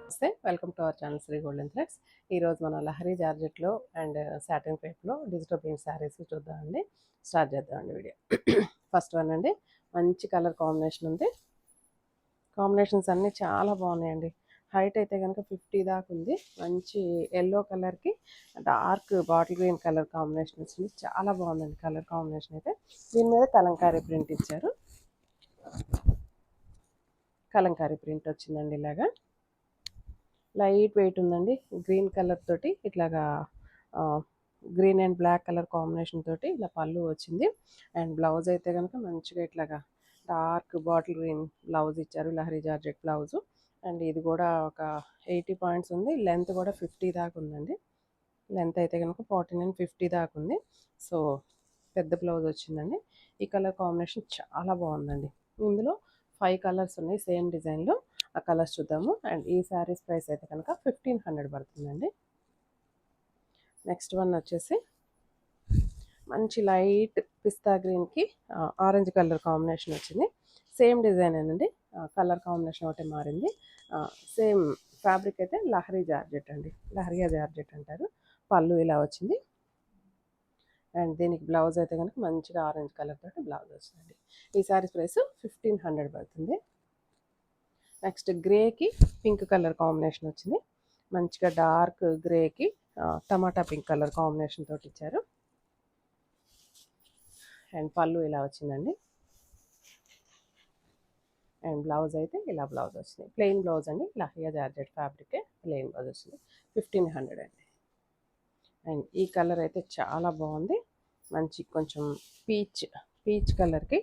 నమస్తే, welcome to our channel Shri golden threads. ఈరోజు మనం లహరీ జార్జెట్లో అండ్ సాటిన్ క్రేప్లో డిజిటల్ ప్రింట్ శారీస్ చూద్దామండి. స్టార్ట్ చేద్దామండి వీడియో. ఫస్ట్ వన్ అండి, మంచి కలర్ కాంబినేషన్ ఉంది. కాంబినేషన్స్ అన్నీ చాలా బాగున్నాయండి. హైట్ అయితే కనుక 50 దాకా ఉంది. మంచి ఎల్లో కలర్కి dark bottle green colour combination వచ్చింది. చాలా బాగుందండి కలర్ కాంబినేషన్ అయితే. దీని మీద కలంకారీ ప్రింట్ ఇచ్చారు. కలంకారీ ప్రింట్ వచ్చిందండి. ఇలాగా లైట్ వెయిట్ ఉందండి. గ్రీన్ కలర్ తోటి ఇట్లాగా green and black colour combination తోటి ఇలా పళ్ళు వచ్చింది. అండ్ బ్లౌజ్ అయితే కనుక మంచిగా ఇట్లాగా డార్క్ బాటిల్ గ్రీన్ బ్లౌజ్ ఇచ్చారు. లహరీ జార్జెట్ బ్లౌజు. అండ్ ఇది కూడా ఒక 80 పాయింట్స్ ఉంది. లెంత్ కూడా 50 దాకా ఉందండి. లెంత్ అయితే కనుక 49 50 దాకా ఉంది. సో పెద్ద బ్లౌజ్ వచ్చిందండి. ఈ కలర్ కాంబినేషన్ చాలా బాగుందండి. ఇందులో 5 కలర్స్ ఉన్నాయి సేమ్ డిజైన్లో. ఆ కలర్స్ చూద్దాము. అండ్ ఈ శారీస్ ప్రైస్ అయితే కనుక 1500 పడుతుందండి. నెక్స్ట్ వన్ వచ్చేసి మంచి లైట్ పిస్తా గ్రీన్కి ఆరెంజ్ కలర్ కాంబినేషన్ వచ్చింది. సేమ్ డిజైన్ అండి, కలర్ కాంబినేషన్ ఒకటి మారింది. సేమ్ ఫ్యాబ్రిక్ అయితే లహరీ జార్జెట్ అండి. లహరియా జార్జెట్ అంటారు. పళ్ళు ఇలా వచ్చింది. అండ్ దీనికి బ్లౌజ్ అయితే కనుక మంచిగా ఆరెంజ్ కలర్ తోటి బ్లౌజ్ వచ్చిందండి. ఈ శారీస్ ప్రైస్ 1500 పడుతుంది. నెక్స్ట్ గ్రేకి పింక్ కలర్ కాంబినేషన్ వచ్చింది. మంచిగా డార్క్ గ్రేకి టమాటా పింక్ కలర్ కాంబినేషన్ తోటి ఇచ్చారు. అండ్ పళ్ళు ఇలా వచ్చిందండి. అండ్ బ్లౌజ్ అయితే ఇలా బ్లౌజ్ వచ్చింది. ప్లెయిన్ బ్లౌజ్ అండి. లహరియా జార్జెట్ ఫ్యాబ్రికే ప్లెయిన్ బ్లౌజ్ వచ్చింది. 1500 అండి. అండ్ ఈ కలర్ అయితే చాలా బాగుంది. మంచి కొంచెం పీచ్ కలర్కి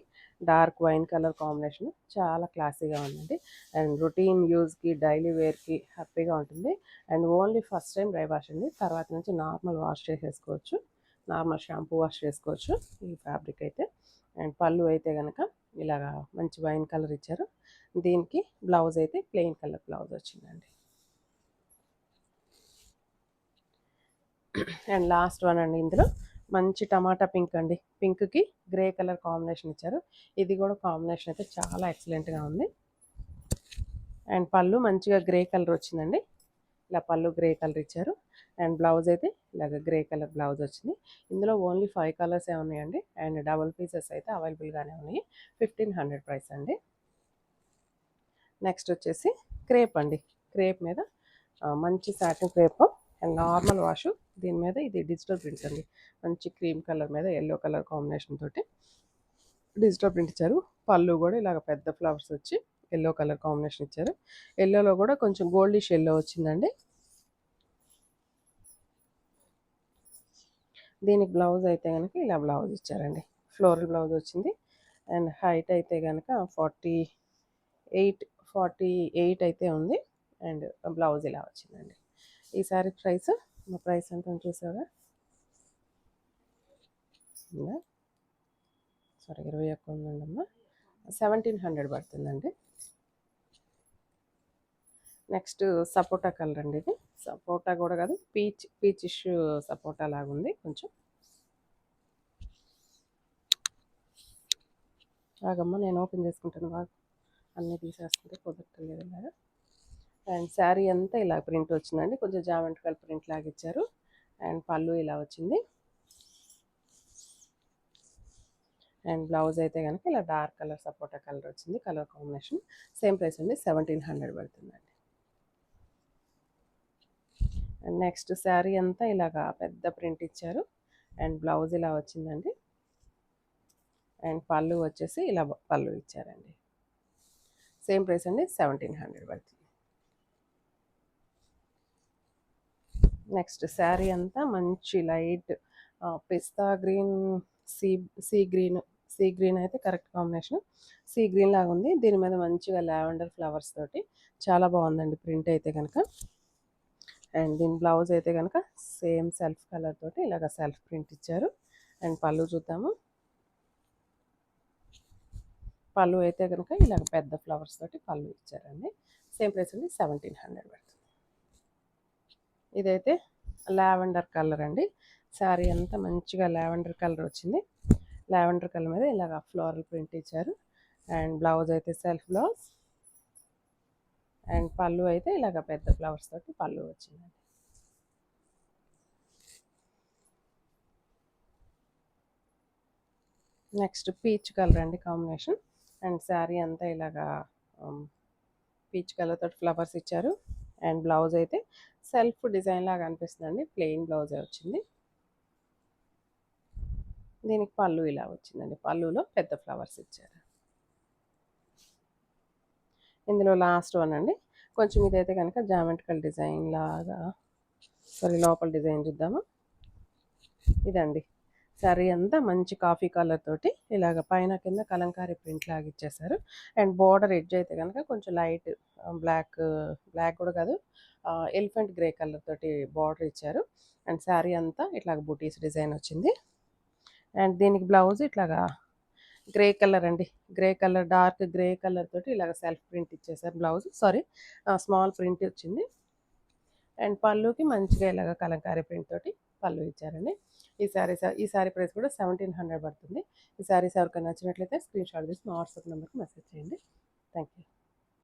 డార్క్ వైన్ కలర్ కాంబినేషన్ చాలా క్లాసీగా ఉందండి. అండ్ రొటీన్ యూజ్కి డైలీ వేర్కి హ్యాపీగా ఉంటుంది. And only first time dry wash అండి. తర్వాత నుంచి నార్మల్ వాష్ చేసేసుకోవచ్చు. నార్మల్ షాంపూ వాష్ చేసుకోవచ్చు ఈ ఫ్యాబ్రిక్ అయితే. అండ్ పళ్ళు అయితే కనుక ఇలాగా మంచి వైన్ కలర్ ఇచ్చారు. దీనికి బ్లౌజ్ అయితే ప్లెయిన్ కలర్ బ్లౌజ్ వచ్చిందండి. అండ్ లాస్ట్ వన్ అండి, ఇందులో మంచి టమాటా పింక్ అండి. పింక్కి గ్రే కలర్ కాంబినేషన్ ఇచ్చారు. ఇది కూడా కాంబినేషన్ అయితే చాలా ఎక్సలెంట్గా ఉంది. అండ్ పళ్ళు మంచిగా గ్రే కలర్ వచ్చిందండి. ఇలా పళ్ళు గ్రే కలర్ ఇచ్చారు. అండ్ బ్లౌజ్ అయితే ఇలాగ గ్రే కలర్ బ్లౌజ్ వచ్చింది. ఇందులో ఓన్లీ 5 కలర్సే ఉన్నాయండి. అండ్ డబల్ పీసెస్ అయితే అవైలబుల్గానే ఉన్నాయి. 1500 ప్రైస్ అండి. నెక్స్ట్ వచ్చేసి క్రేప్ అండి. క్రేప్ మీద మంచి satin crepe and normal wash. దీని మీద ఇది డిజిటల్ ప్రింట్ అండి. మంచి క్రీమ్ కలర్ మీద ఎల్లో కలర్ కాంబినేషన్ తోటి డిజిటల్ ప్రింట్ ఇచ్చారు. పళ్ళు కూడా ఇలాగ పెద్ద ఫ్లవర్స్ వచ్చి ఎల్లో కలర్ కాంబినేషన్ ఇచ్చారు. ఎల్లోలో కూడా కొంచెం గోల్డిష్ ఎల్లో వచ్చిందండి. దీనికి బ్లౌజ్ అయితే కనుక ఇలా బ్లౌజ్ ఇచ్చారండి. ఫ్లోరల్ బ్లౌజ్ వచ్చింది. అండ్ హైట్ అయితే కనుక 48 అయితే ఉంది. అండ్ బ్లౌజ్ ఇలా వచ్చిందండి. ఈ సారీ ప్రైస్ ఎంత చూసారా? సారీ 21 ఉందండి అమ్మా. 1700 పడుతుందండి. నెక్స్ట్ సపోటా కలర్ అండి. ఇది సపోటా కూడా కాదు, పీచిష్ సపోటా లాగా ఉంది కొంచెం. బాగమ్మా, నేను ఓపెన్ చేసుకుంటాను. బాగా అన్నీ తీసేస్తుంటే కుదరట్లేదు ఇలాగా. అండ్ శారీ అంతా ఇలా ప్రింట్ వచ్చిందండి. కొంచెం జామెట్రికల్ ప్రింట్ లాగా ఇచ్చారు. అండ్ పళ్ళు ఇలా వచ్చింది. అండ్ బ్లౌజ్ అయితే కనుక ఇలా డార్క్ కలర్ సపోటా కలర్ వచ్చింది. కలర్ కాంబినేషన్ సేమ్ ప్రైస్ అండి. 1700 పడుతుందండి. అండ్ నెక్స్ట్ శారీ అంతా ఇలాగా పెద్ద ప్రింట్ ఇచ్చారు. అండ్ బ్లౌజ్ ఇలా వచ్చిందండి. అండ్ పళ్ళు వచ్చేసి ఇలా పళ్ళు ఇచ్చారండి. సేమ్ ప్రైస్ అండి. 1700 పడుతుంది. నెక్స్ట్ శారీ అంతా మంచి లైట్ పిస్తా గ్రీన్, సీ గ్రీన్ అయితే కరెక్ట్ కాంబినేషన్. సీ గ్రీన్ లాగా ఉంది. దీని మీద మంచిగా లావెండర్ ఫ్లవర్స్ తోటి చాలా బాగుందండి ప్రింట్ అయితే కనుక. అండ్ దీని బ్లౌజ్ అయితే కనుక సేమ్ సెల్ఫ్ కలర్ తోటి ఇలాగ సెల్ఫ్ ప్రింట్ ఇచ్చారు. అండ్ పళ్ళు చూద్దాము. పళ్ళు అయితే కనుక ఇలాగ పెద్ద ఫ్లవర్స్ తోటి పళ్ళు ఇచ్చారండి. సేమ్ ప్రైస్ అండి. 1700 పడుతుంది. ఇదైతే లావెండర్ కలర్ అండి. శారీ అంతా మంచిగా లావెండర్ కలర్ వచ్చింది. లావెండర్ కలర్ మీద ఇలాగ ఫ్లోరల్ ప్రింట్ ఇచ్చారు. అండ్ బ్లౌజ్ అయితే సెల్ఫ్ బ్లౌజ్. అండ్ పళ్ళు అయితే ఇలాగ పెద్ద ఫ్లవర్స్ తోటి పళ్ళు వచ్చిందండి. నెక్స్ట్ పీచ్ కలర్ అండి కాంబినేషన్. అండ్ శారీ అంతా ఇలాగా పీచ్ కలర్ తోటి ఫ్లవర్స్ ఇచ్చారు. అండ్ బ్లౌజ్ అయితే సెల్ఫ్ డిజైన్ లాగా అనిపిస్తుందండి, ప్లెయిన్ బ్లౌజే వచ్చింది. దీనికి పళ్ళు ఇలా వచ్చిందండి, పళ్ళులో పెద్ద ఫ్లవర్స్ ఇచ్చారు. ఇందులో లాస్ట్ వన్ అండి, కొంచెం ఇదైతే కనుక జామెట్రికల్ డిజైన్ లాగా. సరే లోపల డిజైన్ చూద్దామా. ఇదండి శారీ అంతా మంచి కాఫీ కలర్ తోటి ఇలాగ పైన కింద కలంకారీ ప్రింట్ లాగా ఇచ్చేసారు. అండ్ బోర్డర్ ఎడ్జ్ అయితే కనుక కొంచెం లైట్ బ్లాక్, బ్లాక్ కూడా కాదు, ఎలిఫెంట్ గ్రే కలర్ తోటి బార్డర్ ఇచ్చారు. అండ్ శారీ అంతా ఇట్లాగ బుటీస్ డిజైన్ వచ్చింది. అండ్ దీనికి బ్లౌజ్ ఇట్లాగా గ్రే కలర్ అండి, grey colour, dark grey colour తోటి ఇలాగ సెల్ఫ్ ప్రింట్ ఇచ్చేసారు. బ్లౌజ్ సారీ స్మాల్ ప్రింట్ వచ్చింది. అండ్ పళ్ళుకి మంచిగా ఇలాగ కలంకారీ ప్రింట్ తోటి పళ్ళు ఇచ్చారండి. ఈ శారీ ప్రైస్ కూడా 1700 పడుతుంది. ఈ శారీస్ ఎవరికైనా నచ్చినట్లయితే స్క్రీన్ షాట్ తీసి మా వాట్సాప్ నెంబర్కి మెసేజ్ చేయండి. Thank you.